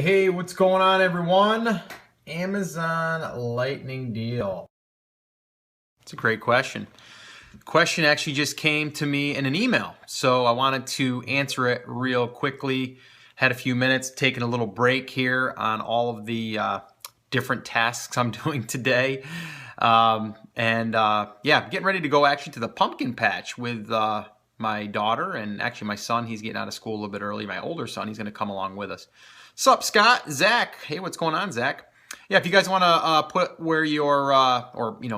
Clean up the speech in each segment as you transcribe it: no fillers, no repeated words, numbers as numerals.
Hey, what's going on, everyone? Amazon lightning deal. It's a great question. The question actually just came to me in an email, so I wanted to answer it real quickly. Had a few minutes, taking a little break here on all of the different tasks I'm doing today. Yeah, getting ready to go actually to the pumpkin patch with my daughter and actually my son. He's getting out of school a little bit early. My older son, he's going to come along with us. Sup, Scott? Zach? Hey, what's going on, Zach? Yeah, if you guys want to put where you're,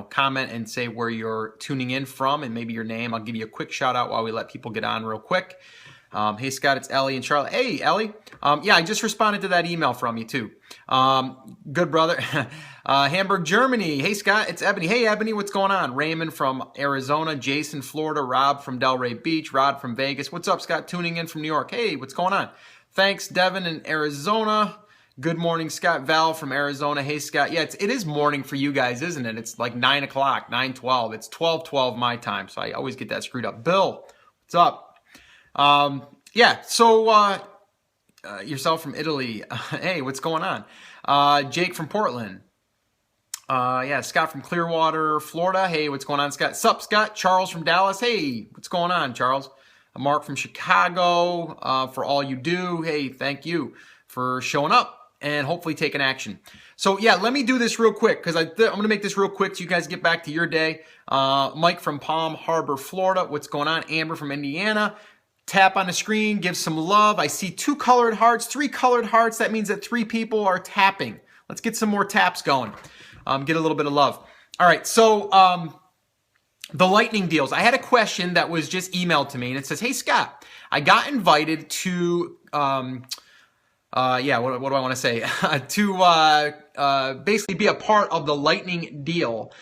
comment and say where you're tuning in from and maybe your name, I'll give you a quick shout out while we let people get on real quick. Hey, Scott, it's Ellie and Charlotte. Hey, Ellie. Yeah, I just responded to that email from you, too. Good, brother. Hamburg, Germany. Hey, Scott, it's Ebony. Hey, Ebony, what's going on? Raymond from Arizona. Jason, Florida. Rob from Delray Beach. Rod from Vegas. What's up, Scott? Tuning in from New York. Hey, what's going on? Thanks, Devin in Arizona. Good morning, Scott. Val from Arizona. Hey, Scott. Yeah, it is morning for you guys, isn't it? It's like 9 o'clock, 9:12. It's 12:12 my time, so I always get that screwed up. Bill, what's up? Yourself from Italy. Hey, what's going on? Jake from Portland. Scott from Clearwater, Florida. Hey, what's going on, Scott? Sup, Scott? Charles from Dallas. Hey, what's going on, Charles? Mark from Chicago, for all you do. Hey, thank you for showing up and hopefully taking action. So yeah, let me do this real quick because I'm going to make this real quick so you guys get back to your day. Mike from Palm Harbor, Florida. What's going on? Amber from Indiana. Tap on the screen, give some love. I see 2 colored hearts, 3 colored hearts. That means that 3 people are tapping. Let's get some more taps going. Get a little bit of love. All right, so the lightning deals. I had a question that was just emailed to me, and it says, "Hey Scott, I got invited to what do I want to say? To basically be a part of the lightning deal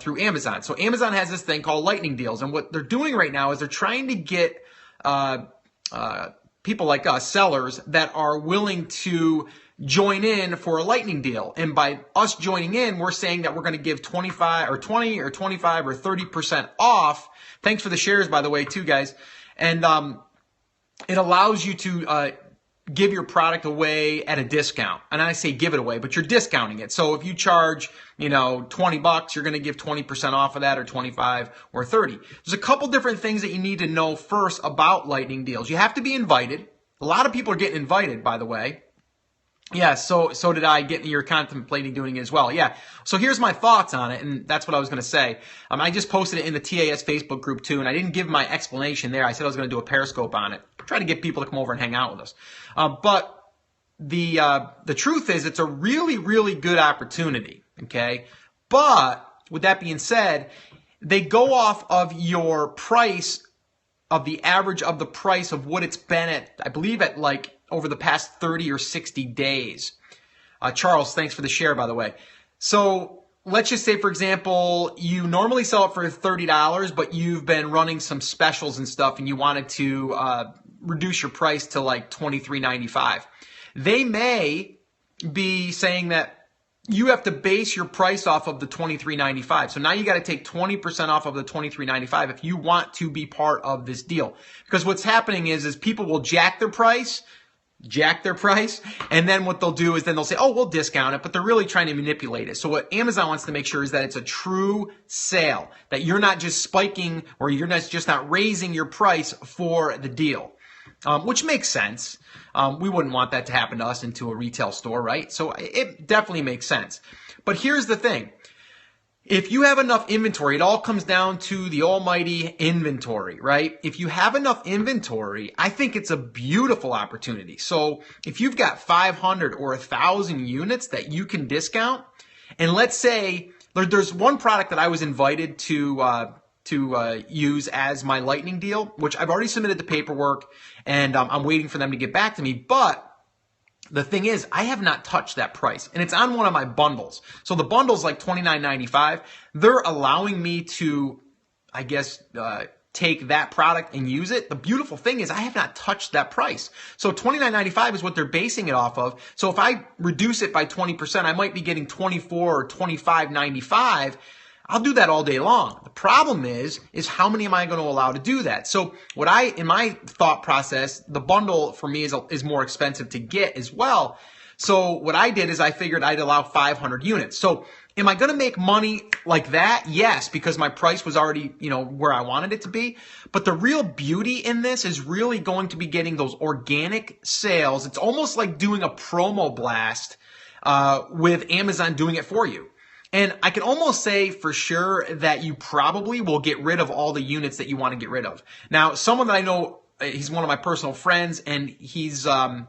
through Amazon. So Amazon has this thing called lightning deals, and what they're doing right now is they're trying to get people like us, sellers, that are willing to join in for a lightning deal. And by us joining in, we're saying that we're going to give 25 or 20 or 25 or 30% off. Thanks for the shares, by the way, too, guys. And it allows you to give your product away at a discount. And I say give it away, but you're discounting it. So if you charge, $20, you're going to give 20% off of that, or 25 or 30. There's a couple different things that you need to know first about lightning deals. You have to be invited. A lot of people are getting invited, by the way. Yeah, so did I. You're contemplating doing it as well. Yeah. So here's my thoughts on it, and that's what I was going to say. I just posted it in the TAS Facebook group too, and I didn't give my explanation there. I said I was going to do a Periscope on it, try to get people to come over and hang out with us. But the truth is, it's a really, really good opportunity. Okay. But with that being said, they go off of your price, of the average of the price of what it's been at, I believe at like over the past 30 or 60 days. Charles, thanks for the share, by the way. So let's just say, for example, you normally sell it for $30, but you've been running some specials and stuff, and you wanted to reduce your price to like $23.95. They may be saying that you have to base your price off of the $23.95. So now you got to take 20% off of the $23.95 if you want to be part of this deal. Because what's happening is people will jack their price, and then what they'll do is then they'll say, oh, we'll discount it, but they're really trying to manipulate it. So what Amazon wants to make sure is that it's a true sale, that you're not just spiking, or you're just not raising your price for the deal, which makes sense. We wouldn't want that to happen to us into a retail store, right? So it definitely makes sense. But here's the thing. If you have enough inventory, it all comes down to the almighty inventory, right? If you have enough inventory, I think it's a beautiful opportunity. So if you've got 500 or 1,000 units that you can discount, and let's say there's one product that I was invited to use as my lightning deal, which I've already submitted the paperwork, and I'm waiting for them to get back to me. But the thing is, I have not touched that price, and it's on one of my bundles. So the bundle's like $29.95. They're allowing me to, I guess, take that product and use it. The beautiful thing is I have not touched that price. So $29.95 is what they're basing it off of. So if I reduce it by 20%, I might be getting $24 or $25.95. I'll do that all day long. The problem is how many am I going to allow to do that? So in my thought process, the bundle for me is more expensive to get as well. So what I did is I figured I'd allow 500 units. So am I going to make money like that? Yes, because my price was already, where I wanted it to be. But the real beauty in this is really going to be getting those organic sales. It's almost like doing a promo blast with Amazon doing it for you. And I can almost say for sure that you probably will get rid of all the units that you want to get rid of. Now, someone that I know, he's one of my personal friends, and he doesn't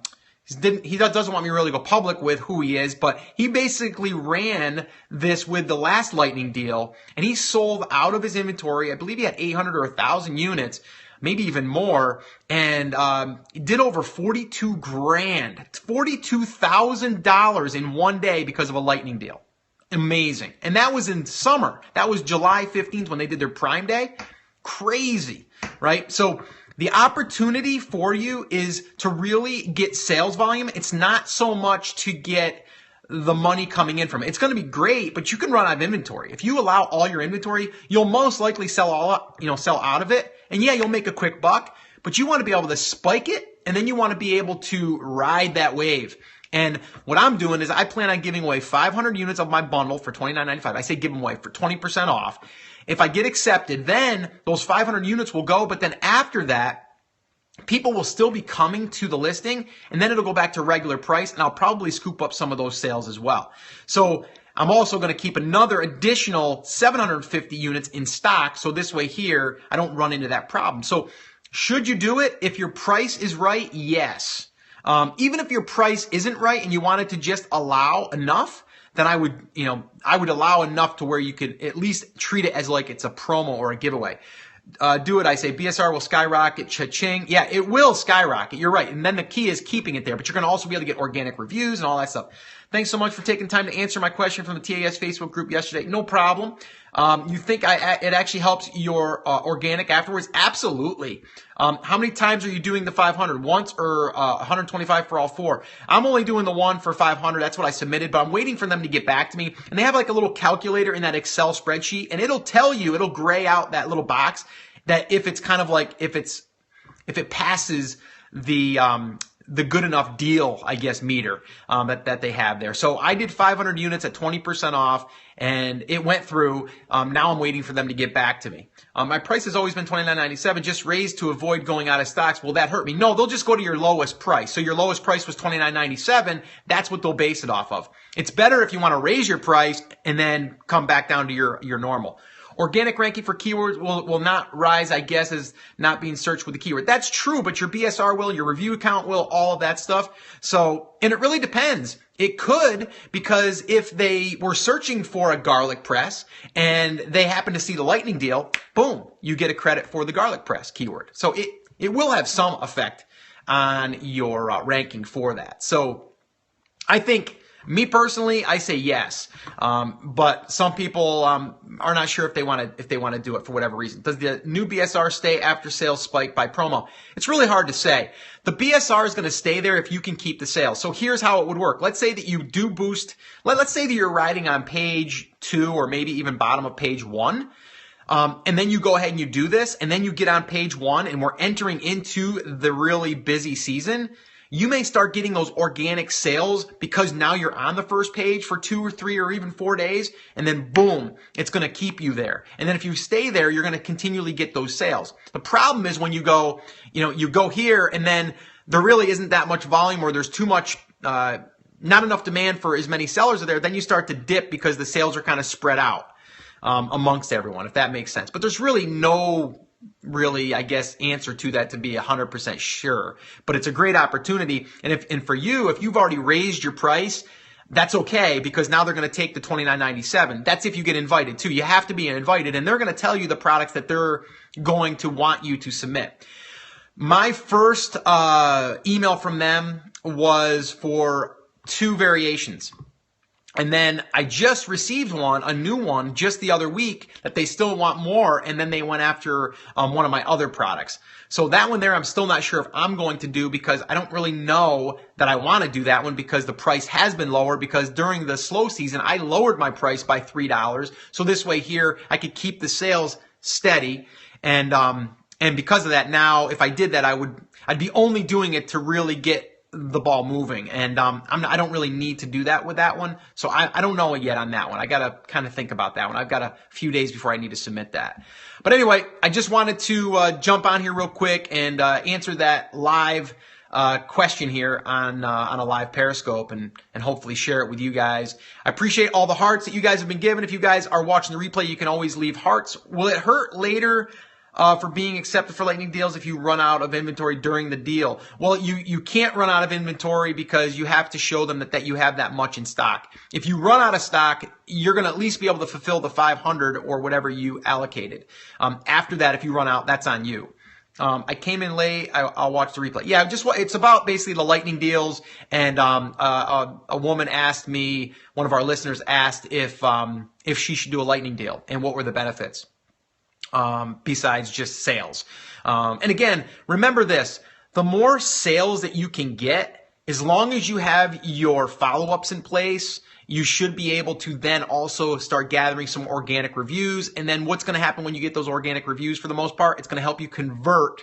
want me to really go public with who he is, but he basically ran this with the last lightning deal, and he sold out of his inventory. I believe he had 800 or 1,000 units, maybe even more, and he did over 42 grand, $42,000 in one day because of a lightning deal. Amazing. And that was in summer. That was July 15th when they did their Prime Day. Crazy, right? So the opportunity for you is to really get sales volume. It's not so much to get the money coming in from it. It's going to be great, but you can run out of inventory. If you allow all your inventory, you'll most likely sell out of it. And yeah, you'll make a quick buck, but you want to be able to spike it, and then you want to be able to ride that wave. And what I'm doing is I plan on giving away 500 units of my bundle for $29.95. I say give them away for 20% off. If I get accepted, then those 500 units will go. But then after that, people will still be coming to the listing, and then it'll go back to regular price, and I'll probably scoop up some of those sales as well. So I'm also going to keep another additional 750 units in stock. So this way here, I don't run into that problem. So should you do it? If your price is right, yes. Even if your price isn't right and you wanted to just allow enough, then I would allow enough to where you could at least treat it as like it's a promo or a giveaway. Do it, I say. BSR will skyrocket. Cha-ching. Yeah, it will skyrocket. You're right. And then the key is keeping it there, but you're going to also be able to get organic reviews and all that stuff. Thanks so much for taking time to answer my question from the TAS Facebook group yesterday. No problem. You think it actually helps your organic afterwards? Absolutely. How many times are you doing the 500? Once or 125 for all four? I'm only doing the one for 500. That's what I submitted, but I'm waiting for them to get back to me. And they have like a little calculator in that Excel spreadsheet, and it'll tell you, it'll gray out that little box that if it's kind of like, if it passes the good enough deal, I guess, meter that they have there. So I did 500 units at 20% off, and it went through. Now I'm waiting for them to get back to me. My price has always been $29.97, just raised to avoid going out of stocks. Will that hurt me? No, they'll just go to your lowest price. So your lowest price was $29.97. That's what they'll base it off of. It's better if you want to raise your price and then come back down to your normal. Organic ranking for keywords will not rise, I guess, as not being searched with the keyword. That's true, but your BSR will, your review account will, all of that stuff. So, and it really depends. It could, because if they were searching for a garlic press and they happen to see the lightning deal, boom, you get a credit for the garlic press keyword. So it will have some effect on your ranking for that. So I think, me personally, I say yes, but some people are not sure if they want to do it for whatever reason. Does the new BSR stay after sales spike by promo? It's really hard to say. The BSR is going to stay there if you can keep the sales. So here's how it would work. Let's say that you do boost. Let's say that you're riding on page 2 or maybe even bottom of page 1. And then you go ahead and you do this, and then you get on page 1, and we're entering into the really busy season. You may start getting those organic sales because now you're on the first page for 2 or 3 or even 4 days, and then boom, it's going to keep you there. And then if you stay there, you're going to continually get those sales. The problem is when you go here and then there really isn't that much volume, or there's too much, not enough demand for as many sellers are there, then you start to dip because the sales are kind of spread out amongst everyone, if that makes sense. But there's really no I guess, answer to that to be 100% sure. But it's a great opportunity. And for you, if you've already raised your price, that's okay, because now they're going to take the $29.97. That's if you get invited too. You have to be invited, and they're going to tell you the products that they're going to want you to submit. My first email from them was for 2 variations. And then I just received one, a new one, just the other week that they still want more. And then they went after one of my other products. So that one there, I'm still not sure if I'm going to do, because I don't really know that I want to do that one, because the price has been lower, because during the slow season, I lowered my price by $3. So this way here, I could keep the sales steady. And because of that, now if I did that, I'd be only doing it to really get the ball moving, and I don't really need to do that with that one, so I don't know it yet on that one. I gotta kind of think about that one. I've got a few days before I need to submit that. But anyway, I just wanted to jump on here real quick and answer that live question here on a live Periscope, and hopefully share it with you guys. I appreciate all the hearts that you guys have been giving. If you guys are watching the replay, you can always leave hearts. Will it hurt later for being accepted for lightning deals if you run out of inventory during the deal? Well, you can't run out of inventory, because you have to show them that you have that much in stock. If you run out of stock, you're going to at least be able to fulfill the 500 or whatever you allocated. After that, if you run out, that's on you. I came in late. I'll watch the replay. Yeah, it's about basically the lightning deals. And a woman asked me, one of our listeners asked if she should do a lightning deal and what were the benefits. Besides just sales. And again, remember this, the more sales that you can get, as long as you have your follow-ups in place, you should be able to then also start gathering some organic reviews. And then what's going to happen when you get those organic reviews, for the most part, it's going to help you convert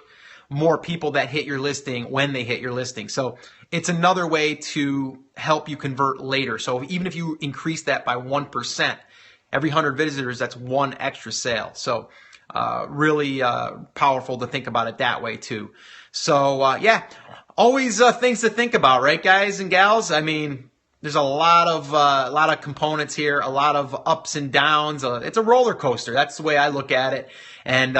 more people that hit your listing when they hit your listing. So it's another way to help you convert later. So even if you increase that by 1%, every 100 visitors, that's one extra sale. So really powerful to think about it that way too. So yeah, always things to think about, right, guys and gals? I mean, there's a lot of components here, a lot of ups and downs. It's a roller coaster. That's the way I look at it. And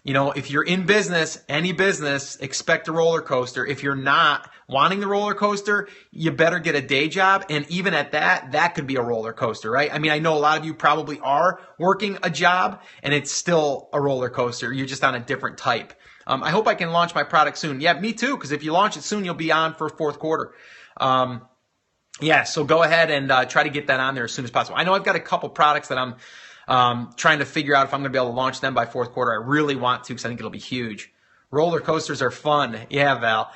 you know, if you're in business, any business, expect a roller coaster. If you're not wanting the roller coaster, you better get a day job. And even at that could be a roller coaster, right? I mean, I know a lot of you probably are working a job and it's still a roller coaster. You're just on a different type. I hope I can launch my product soon. Yeah, me too, because if you launch it soon, you'll be on for fourth quarter. Yeah, so go ahead and try to get that on there as soon as possible. I know I've got a couple products that I'm trying to figure out if I'm going to be able to launch them by fourth quarter. I really want to, because I think it'll be huge. Roller coasters are fun. Yeah, Val.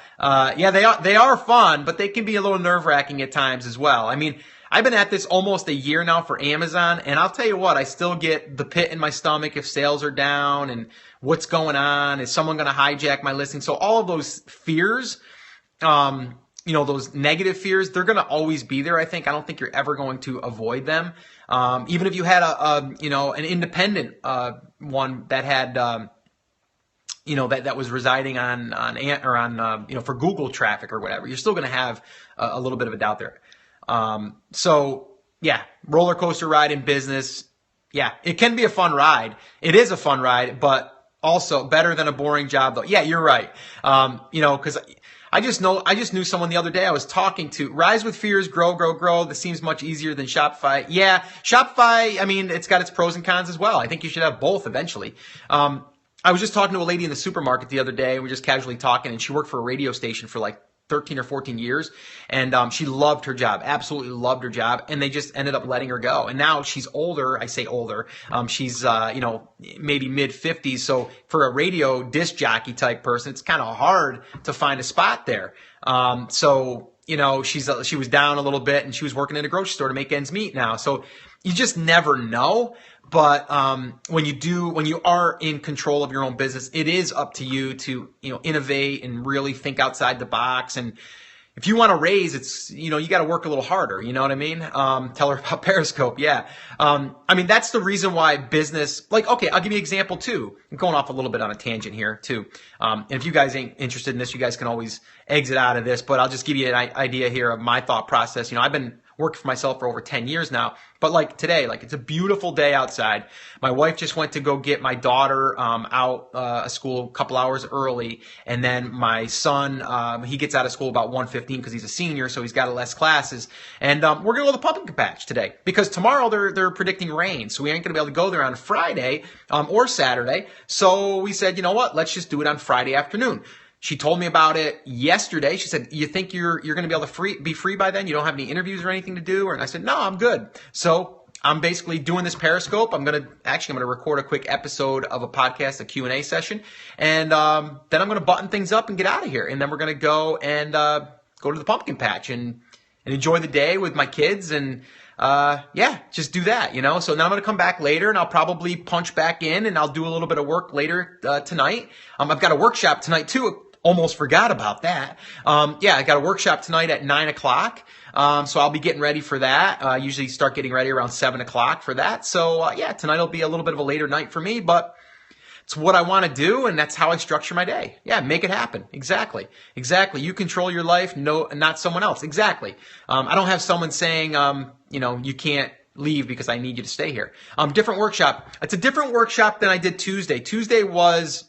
Yeah, they are fun, but they can be a little nerve-wracking at times as well. I mean, I've been at this almost a year now for Amazon, and I'll tell you what, I still get the pit in my stomach if sales are down and what's going on. Is someone going to hijack my listing? So all of those fears, you know, those negative fears, they're going to always be there, I think. I don't think you're ever going to avoid them. Even if you had you know, an independent one that had you know, that was residing on you know, for Google traffic or whatever, you're still going to have a little bit of a doubt there. So yeah, roller coaster ride in business. Yeah, it can be a fun ride. It is a fun ride, but also better than a boring job though. Yeah, you're right. You know, cause I just knew someone the other day I was talking to. Rise with fears, grow, grow, grow. This seems much easier than Shopify. Yeah, Shopify, I mean, it's got its pros and cons as well. I think you should have both eventually. I was just talking to a lady in the supermarket the other day. We were just casually talking, and she worked for a radio station for like 13 or 14 years. And she loved her job, absolutely loved her job. And they just ended up letting her go. And now she's older. I say older. She's, you know, maybe mid 50s. So for a radio disc jockey type person, it's kind of hard to find a spot there. So, you know, she was down a little bit, and she was working in a grocery store to make ends meet now. So you just never know. But when you are in control of your own business, it is up to you to, you know, innovate and really think outside the box. And if you want to raise, it's, you know, you got to work a little harder. You know what I mean? Tell her about Periscope. Yeah. I mean, that's the reason why business, like, okay, I'll give you an example too. I'm going off a little bit on a tangent here too. And if you guys ain't interested in this, you guys can always exit out of this, but I'll just give you an idea here of my thought process. You know, I've been working for myself for over 10 years now, but like today, like it's a beautiful day outside. My wife just went to go get my daughter out of school a couple hours early, and then my son, he gets out of school about 1:15 because he's a senior, so he's got less classes. And we're gonna go to the pumpkin patch today because tomorrow they're predicting rain, so we ain't gonna be able to go there on Friday or Saturday. So we said, you know what? Let's just do it on Friday afternoon. She told me about it yesterday. She said, "You think you're going to be able to be free by then? You don't have any interviews or anything to do?" And I said, "No, I'm good." So I'm basically doing this Periscope. I'm going to record a quick episode of a podcast, a Q&A session. And then I'm going to button things up and get out of here. And then we're going to go and go to the pumpkin patch and enjoy the day with my kids and just do that, So now I'm going to come back later and I'll probably punch back in and I'll do a little bit of work later tonight. I've got a workshop tonight too. Almost forgot about that. I got a workshop tonight at 9 o'clock. So I'll be getting ready for that. I usually start getting ready around 7 o'clock for that. So tonight will be a little bit of a later night for me, but it's what I want to do, and that's how I structure my day. Yeah, make it happen. Exactly. You control your life, not someone else. Exactly. I don't have someone saying, you can't leave because I need you to stay here. Different workshop. It's a different workshop than I did Tuesday. Tuesday was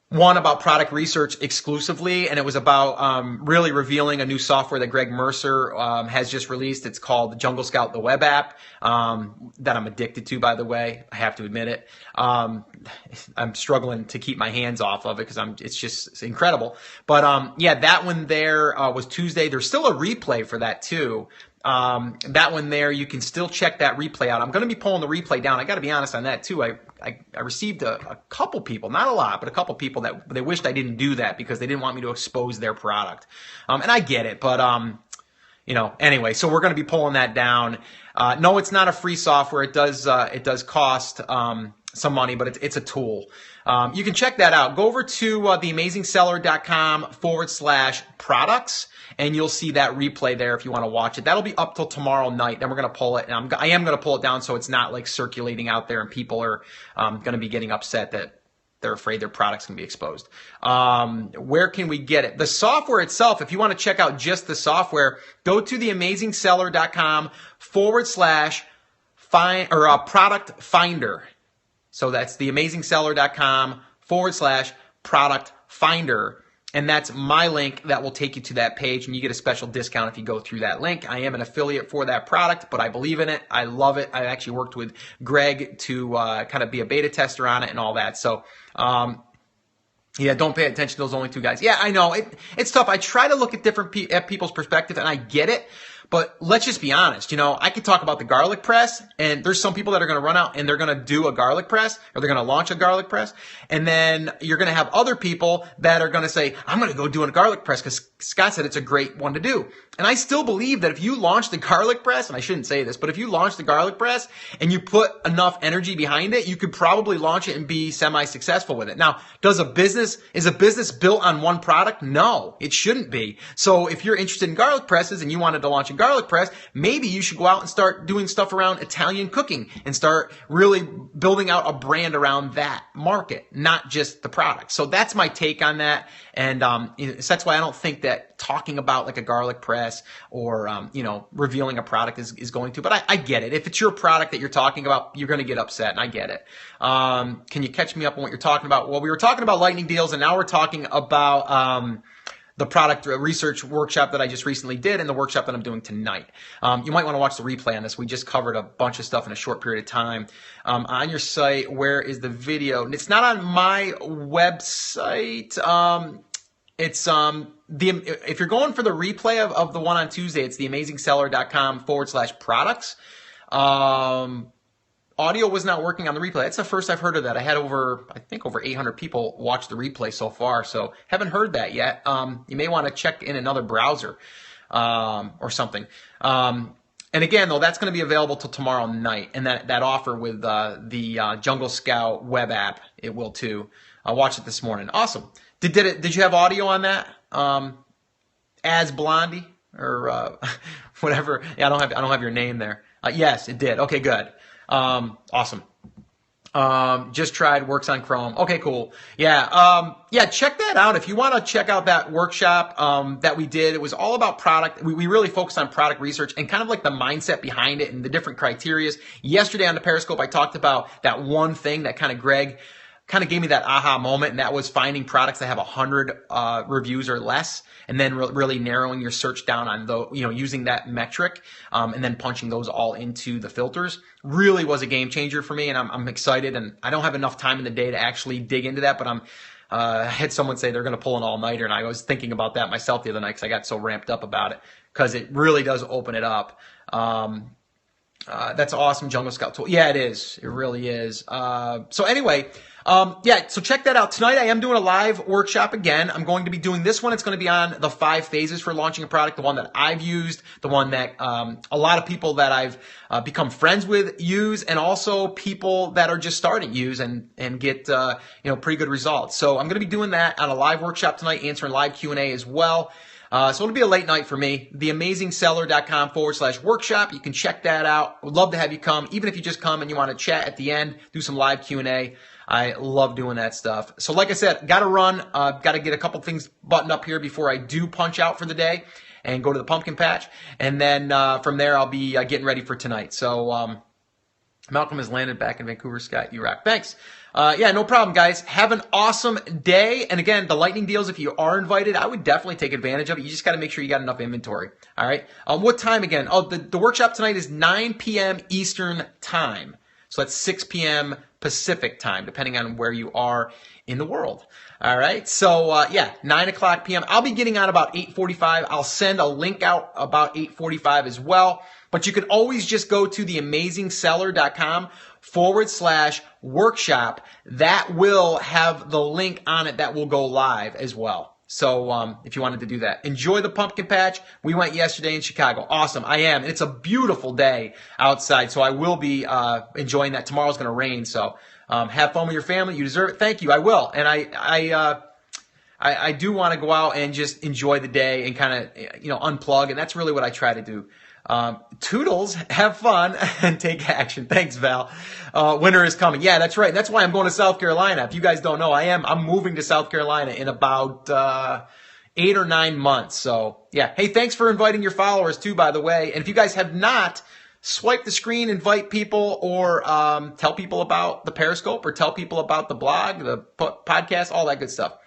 one about product research exclusively, and it was about really revealing a new software that Greg Mercer has just released. It's called Jungle Scout, the web app, that I'm addicted to, by the way. I have to admit it. I'm struggling to keep my hands off of it because it's incredible. But that one there was Tuesday. There's still a replay for that too. That one there, you can still check that replay out. I'm going to be pulling the replay down. I got to be honest on that too. I received a couple people, not a lot, but a couple people that they wished I didn't do that because they didn't want me to expose their product. And I get it, but anyway, so we're going to be pulling that down. No, it's not a free software. It does cost some money, but it's a tool. You can check that out. Go over to theamazingseller.com/products. And you'll see that replay there if you want to watch it. That'll be up till tomorrow night. Then we're going to pull it. And I am going to pull it down so it's not like circulating out there and people are going to be getting upset that they're afraid their products can be exposed. Where can we get it? The software itself, if you want to check out just the software, go to theamazingseller.com/product finder. So that's theamazingseller.com/product finder. And that's my link that will take you to that page, and you get a special discount if you go through that link. I am an affiliate for that product, but I believe in it. I love it. I actually worked with Greg to kind of be a beta tester on it and all that. So, don't pay attention to those only two guys. Yeah, I know. It's tough. I try to look at at people's perspective, and I get it. But let's just be honest. I could talk about the garlic press, and there's some people that are going to run out and they're going to do a garlic press, or they're going to launch a garlic press. And then you're going to have other people that are going to say, I'm going to go do a garlic press because Scott said it's a great one to do. And I still believe that if you launch the garlic press, and I shouldn't say this, but if you launch the garlic press and you put enough energy behind it, you could probably launch it and be semi-successful with it. Now, is a business built on one product? No, it shouldn't be. So if you're interested in garlic presses and you wanted to launch a garlic press, maybe you should go out and start doing stuff around Italian cooking and start really building out a brand around that market, not just the product. So that's my take on that. And that's why I don't think that talking about like a garlic press or revealing a product is going to. But I get it. If it's your product that you're talking about, you're going to get upset, and I get it. Can you catch me up on what you're talking about? Well, we were talking about lightning deals, and now we're talking about the product research workshop that I just recently did and the workshop that I'm doing tonight. You might want to watch the replay on this. We just covered a bunch of stuff in a short period of time. On your site, where is the video? It's not on my website. If you're going for the replay of the one on Tuesday, it's theamazingseller.com/products. Audio was not working on the replay. That's the first I've heard of that. I had over 800 people watch the replay so far, so haven't heard that yet. You may want to check in another browser or something. And again, though, that's going to be available till tomorrow night. And that offer with the Jungle Scout web app, it will too. I watched it this morning. Awesome. Did you have audio on that? As Blondie or whatever? Yeah, I don't have your name there. Yes, it did. Okay, good. Awesome. Just tried, works on Chrome. Okay, cool. Yeah. Check that out. If you want to check out that workshop, that we did, it was all about product. We really focused on product research and kind of like the mindset behind it and the different criterias. Yesterday on the Periscope, I talked about that one thing that kind of Greg kind of gave me that aha moment, and that was finding products that have 100 reviews or less, and then really narrowing your search down on using that metric, and then punching those all into the filters. Really was a game changer for me, and I'm excited. And I don't have enough time in the day to actually dig into that, but I had someone say they're going to pull an all-nighter, and I was thinking about that myself the other night because I got so ramped up about it, because it really does open it up. That's awesome, Jungle Scout tool. Yeah, it is. It really is. So anyway, so check that out. Tonight I am doing a live workshop again. I'm going to be doing this one. It's going to be on the 5 phases for launching a product, the one that I've used, the one that a lot of people that I've become friends with use, and also people that are just starting use and get pretty good results. So I'm going to be doing that on a live workshop tonight, answering live Q&A as well. So it'll be a late night for me. theamazingseller.com/workshop. You can check that out. Would love to have you come. Even if you just come and you want to chat at the end, do some live Q&A. I love doing that stuff. So like I said, got to run. Got to get a couple things buttoned up here before I do punch out for the day and go to the pumpkin patch. And then from there, I'll be getting ready for tonight. So Malcolm has landed back in Vancouver. Scott, you rock. Thanks. No problem, guys. Have an awesome day. And again, the lightning deals, if you are invited, I would definitely take advantage of it. You just got to make sure you got enough inventory. All right. What time again? Oh, the workshop tonight is 9 p.m. Eastern time. So that's 6 p.m. Pacific time, depending on where you are in the world. All right. So 9 o'clock p.m. I'll be getting on about 8:45. I'll send a link out about 8:45 as well. But you can always just go to theamazingseller.com/workshop. That will have the link on it that will go live as well. So if you wanted to do that, enjoy the pumpkin patch. We went yesterday in Chicago. Awesome. I am. It's a beautiful day outside, so I will be enjoying that. Tomorrow's going to rain, so have fun with your family. You deserve it. Thank you. I will. And I do want to go out and just enjoy the day and kind of unplug, and that's really what I try to do. Toodles, have fun and take action. Thanks, Val. Winter is coming. Yeah, that's right. That's why I'm going to South Carolina. If you guys don't know, I'm moving to South Carolina in about 8 or 9 months. So yeah. Hey, thanks for inviting your followers too, by the way. And if you guys have not, swipe the screen, invite people, or tell people about the Periscope, or tell people about the blog, the podcast, all that good stuff.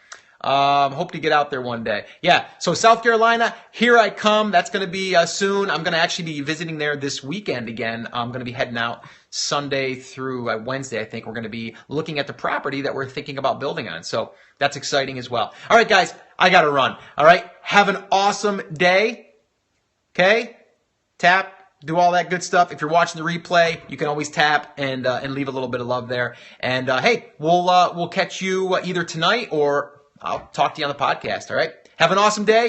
Hope to get out there one day. Yeah, so South Carolina, here I come. That's going to be soon. I'm going to actually be visiting there this weekend again. I'm going to be heading out Sunday through Wednesday, I think. We're going to be looking at the property that we're thinking about building on. So that's exciting as well. All right, guys, I got to run. All right, have an awesome day. Okay, tap. Do all that good stuff. If you're watching the replay, you can always tap and leave a little bit of love there. And hey, we'll catch you either tonight or I'll talk to you on the podcast. All right. Have an awesome day.